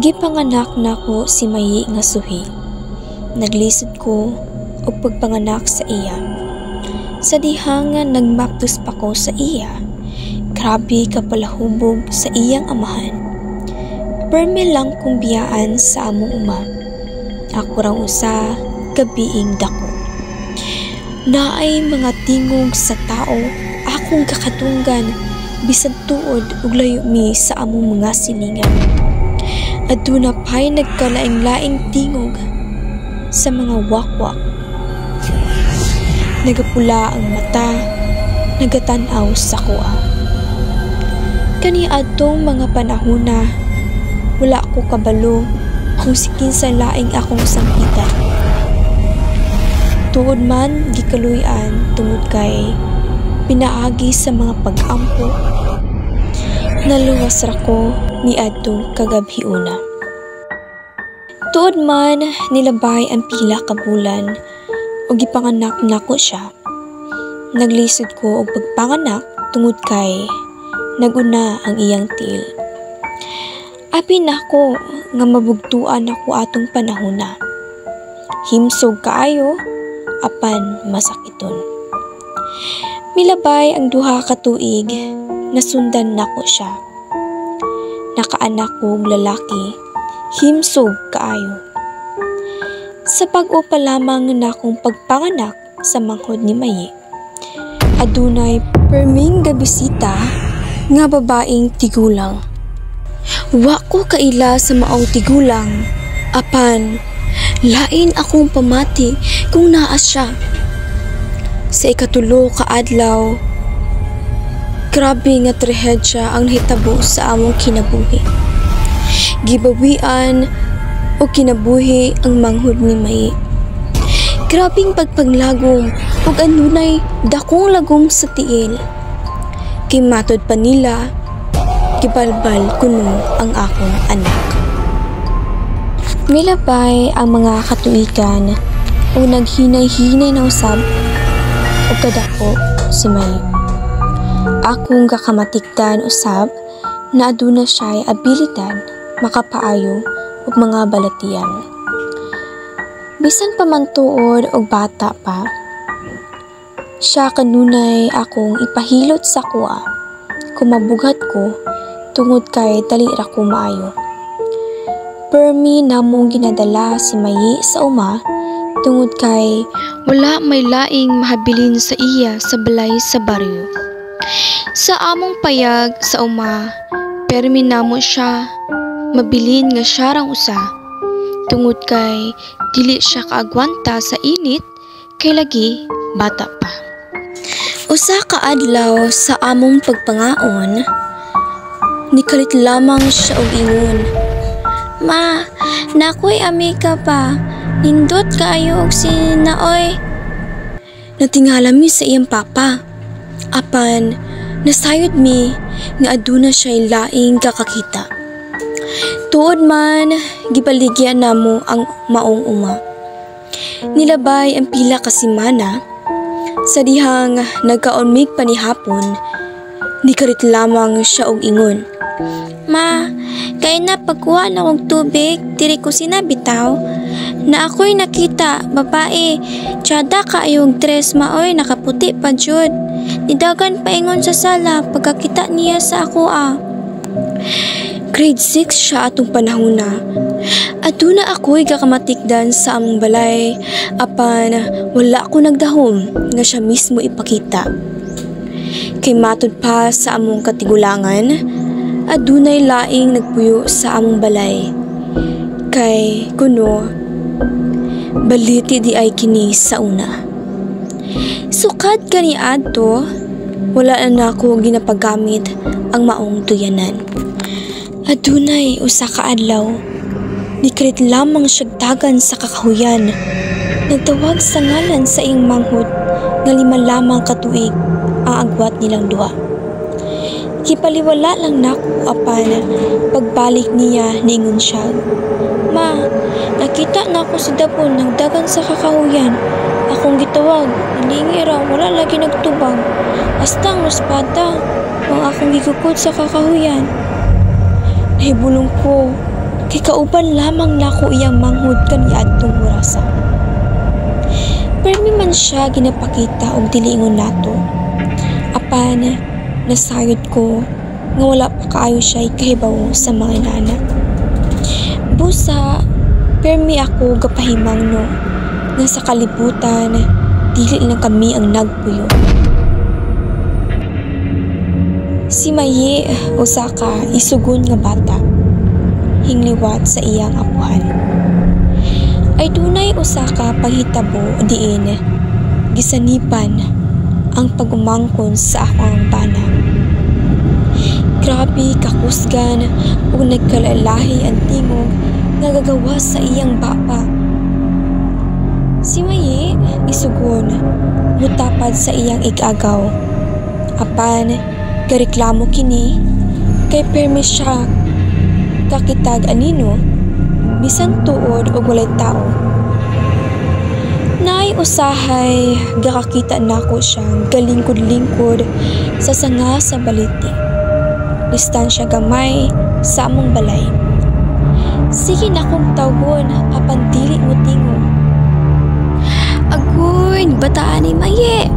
Gipanganak nako si Mayi nga suhi. Naglisod ko og pagpanganak sa iya. Sa dihangan nagmaptus pa ko sa iya. Grabe kapalahubog sa iyang amahan. Perme lang kong biyaan sa among uma. Ako rang usa gabiing dako. Naay mga tingog sa tao akong kakatunggan bisan tuod ug layo mi sa among mga silingan. Aduna pa'y nagkalaing-laing tingog sa mga wakwak. Nagapula ang mata, nagatanaw sa kuha. Kani adtong mga panahona, wala ko kabalo kung si kinsa laing akong sangkita. Tuod man gikaluyan tungod kay pinaagi sa mga pag-ampo. Naluwas ra ko ni adtong kagabhiuna. Tuod man nilabay ang pila ka bulan o gipanganak nako siya. Naglisod ko og pagpanganak tungod kay naguna ang iyang tiil. Abi nako nga mabugtuan ako atong panahona. Himsog kaayo apan masakiton. Milabay ang duha ka tuig, nasundan nako siya. Nakaanak kong lalaki, himsog kaayo. Sa pag-o pa lamang na akong pagpanganak sa manghod ni Mayi, adunay perming gabisita nga babaeng tigulang. Wa ko kaila sa maong tigulang, apan lain akong pamati kung naa siya. Sa ikatulo ka adlaw, grabe nga trahedya ang nahitabo sa among kinabuhi. Gibawian o kinabuhi ang manghod ni Mayi. Grabing pagpanglagom ug anunay dakong lagom sa tiil. Kay matod pa nila, gibalbal kuno ang akong anak. Milabay ang mga katuigan o naghinay-hinay na usab o kadako si Mayi. Akong kakamatikdan usab na aduna siya'y abilidad makapaayo og mga balatian. Bisan pa man tuod og bata pa, siya kanunay akong ipahilot sa kuha kung mabugat ko tungod kay dali ra ko maayo. Permi namong ginadala si Mayi sa uma tungod kay wala may laing mahabilin sa iya sa balay sa baryo. Sa among payag sa uma, permi namo siya mabilin nga siya rang usa tungod kay dili siya kaagwanta sa init kay lagi bata pa. Usa ka adlaw sa among pagpangaon, nikalit lamang siya og ingon. Ma, nakoy amika pa. Nindot kaayo og sinaoy. Natingala mi sa iyang papa. Apan, nasayod mi nga aduna siya'y laing kakakita. Tuod man, gibaligyan namo ang maong uma. Nilabay ang pila ka semana. Sa dihang nagkaunmig pa ni hapon, nikarit lamang siya og ingon. Ma, kay na pagkuha na og tubig, diri ko sinabitaw. Na ako'y nakita, babae, tiyada kaayong dress maoy nakaputi pa jud. Nidagan paingon sa sala pagkakita niya sa ako Grade 6 siya atong panahona. Aduna ako'y kakamatikdan sa among balay, apan wala ko nagdahom nga siya mismo ipakita. Kay matod pa sa among katigulangan, adunay laing nagpuyo sa among balay. Kay kuno, baliti di ay kini sa una. Sukad kani adto, wala na ako ginapagamit ang maong tuyanan. Adunay usa ka adlaw, nikalit lamang siyagdagan sa kakahuyan. Nagtawag sa ngalan sa iyang manghod nga 5 lamang katuig ang agwat nilang duha. Kipaliwala lang nako apan pagbalik niya ningon siya. Ma, nakita na ako sa dapon nagdagan sa kakahuyan. Akong gitawag, hilingi raw wala lagi nagtubang. Astang ruspada, ang akong gigukod sa kakahuyan. Nahibulong ko, kay kauban lamang nako iyang manghud kaniadtong orasa. Permi man siya ginapakita og diliingon nato. Apan nasayod ko nga wala pa kaayo siya kahibaw sa mga inana. Busa permi ako gapahimang no nga sa kalibutan dili lang kami ang nagpuyo. Si Mayi usa ka isugon nga bata hingliwat sa iyang apuhan. Ay dunay usa ka panghitabo diin gisanipan ang pagumangkon sa akong bana. Grabe kakusgan ug nagkalalahi ang tingog nga gagawa sa iyang bapa. Si Mayi isugon mutapad sa iyang igagaw. Apan gareklamo kini kay permi siya kakitag anino bisan tuod og walay tao. Naay usahay gakakita nako siyang galingkod-lingkod sa sanga sa baliti. Distansya gamay sa among balay. Sige na kong tawgon apan dili mo tingog. Agoy, bataan ni Mayi.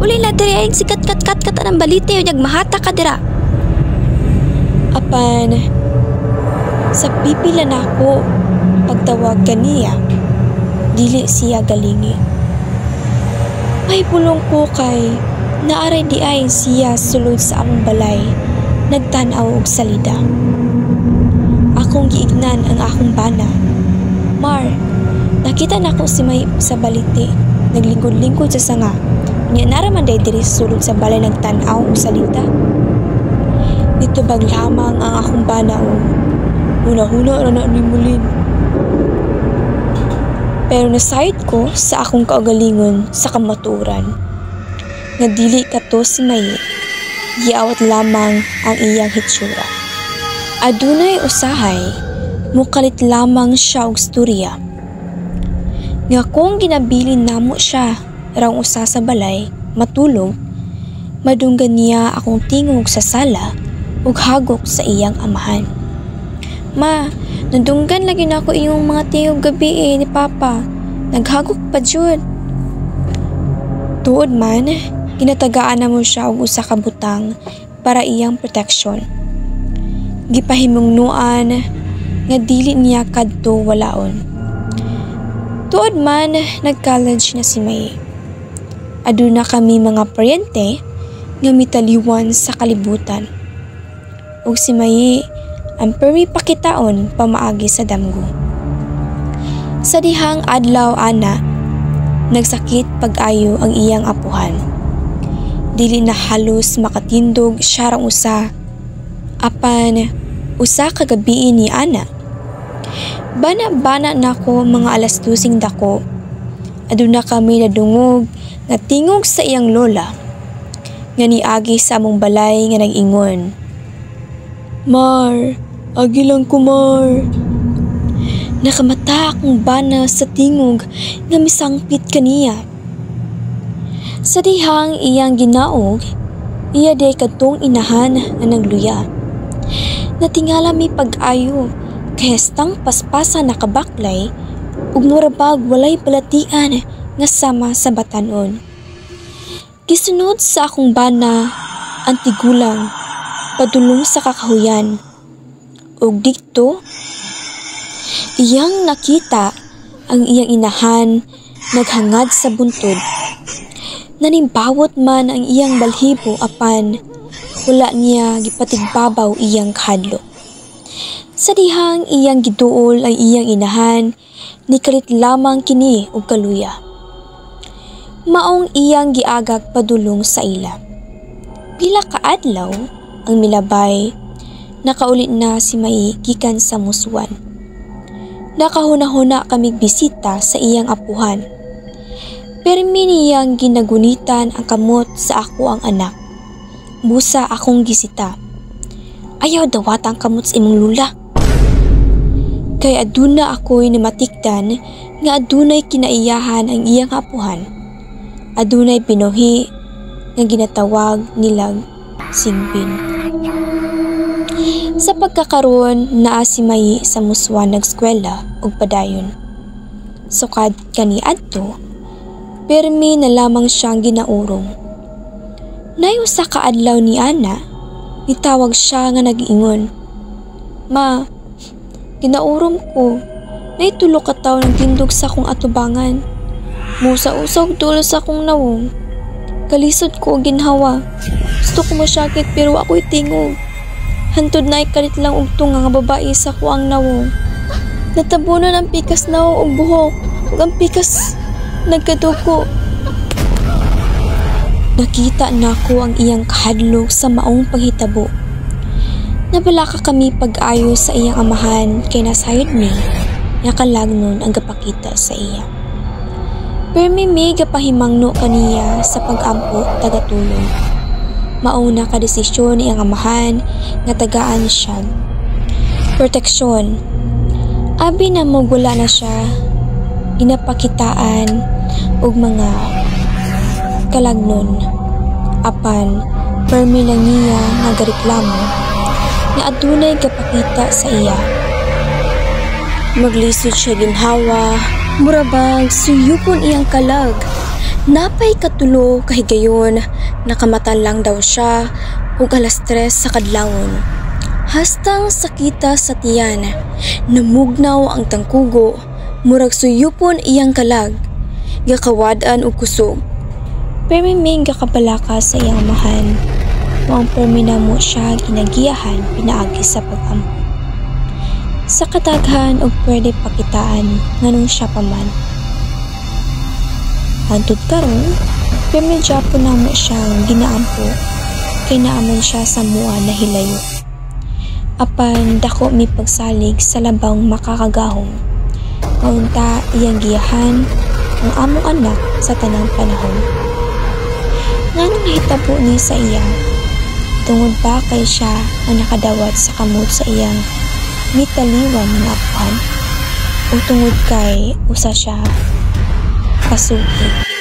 Uli na diri ay sikat-kat-kat ang balite o mahata ka dira. Apan, sa pipila na ako pagtawag kaniya, dili siya galingi. Ay pulong ko kay naaray di ay siya sulod sa among balay, nagtanaw og salida. Akong giignan ang akong bana. Mar, nakita na ko si May sa balite, naglingkod-lingkod sa sanga. Niya naraman day diri sulod sa balay nagtanaw og salita. Dito bag lamang ang akong bana o huna-huna na ni Mulin. Pero nasayod ko sa akong kaugalingon sa kamaturan. Nga dili kato si Mayi, giawat lamang ang iyang hitsura. Adunay usahay, mukalit lamang siya og storya. Nga kung ginabilin namo siya rang usa sa balay, matulog, madunggan niya akong tingog sa sala ug hagok sa iyang amahan. Ma, nadunggan lagi na ako iyong mga tingog gabi ni Papa. Naghagok pa jud. Tuod man, ginatagaan na mo siya og usa ka butang para iyang proteksyon. Gipahimungnuan nga dili niya kadto walaon. Tuod man, nag-college na si May. Aduna kami mga paryente nga mitaliwan sa kalibutan. Ug si Mayi ang permi pakitaon pamaagi sa damgo. Sa dihang adlaw ana, nagsakit pag-ayo ang iyang apuhan. Dili na halos makatindog siya rang usa. Apan usa ka gabi ni ana. Bana-bana nako mga alas 2 dako. Aduna kami nadungog nga tingog sa iyang lola nga niagi sa among balay nga nag-ingon. Mar, agi lang ko Mar. Nakamata akong bana sa tingog nga misangpit kaniya. Sa dihang iyang ginaog, iya day kadtong inahan na nagluya. Natingala mi pag-ayo kay hastang paspasa nakabaklay ug murabag walay balatian nga sama sa batanon. Gisunod sa akong bana ang tigulang padulong sa kakahuyan. Ug dikto, iyang nakita ang iyang inahan naghangad sa buntod. Nanimbawot man ang iyang balhibo apan wala niya gipatigbabaw iyang kahadlok. Sa dihang iyang giduol ang iyang inahan, nikalit lamang kini og kaluya. Maong iyang giagak padulong sa ila. Pila ka adlaw ang milabay, nakaulit na si Mai gikan sa musuan. Nakahuna-huna kamig bisita sa iyang apuhan. Permi niyang ginagunitan ang kamot sa ako ang anak. Busa akong gisita. Ayaw dawat ang kamot sa imong lula. Kay aduna ako'y namatikdan nga adunay kinaiyahan ang iyang apuhan. Adunay pinuhi nga ginatawag nilang singbin. Sa pagkakaroon naa si May sa muswan nag-eskwela ug padayon. Sukad kani adto, permi na lamang siyang ginaurong. Nay usa ka adlaw ni ana, nitawag siya nga nag-ingon. Ma, ginaurong ko. Nay tulo ka tawo nagtindog sa akong atubangan. Musa-usog tulo sa akong nawong. Kalisod ko og ginhawa. Gusto ko masyakit pero ako'y tingog. Hantod na ikalit lang og tunga nga babae sa kuang nawong. Natabunan ang pikas nawong og buhok ug ang pikas nagkadugo. Nakita nako ang iyang kahadlok sa maong paghitabo. Nabalaka kami pag-ayo sa iyang amahan kay nasayod mi nga kalagnon ang gapakita sa iya. Permi mi gapahimangno kaniya sa pag-ampo tagatulong. Mauna ka desisyon ni ang amahan nga tagaan siya. Proteksyon. Abi na magwala na siya, ginapakitaan og mga kalagnon. Apan, permi lang niya nga gareklamo nga adunay gapakita sa iya. Maglisod siya ginhawa, murabag suyupon iyang kalag. Napay katulo kahigayon, nakamatan lang daw siya ug alas 3 sa kadlawon. Hastang sakita sa tiyan, namugnaw ang tangkugo, murag suyupon iyang kalag, gakawad-an og kusog. Permiming gakabalaka sa iyang amahan, muang permina mo siya ginagiyahan pinaagi sa pag-ampo. Sa kataghan og pwede pakitaan nganong siya paman. Hantod karon, permidya po namo siyang ginaampo kay naaman siya sa mua na hilayo. Apan dako mi pagsalig sa labang makakagahom. Maunta iyang giyahan ang among anak sa tanang panahon. Nganong nahitabo ni sa iya? Tungod ba kay siya ang nakadawat sa kamot sa iyang mitaliwan ng apuhan? O tungod kay usa siya kasugid?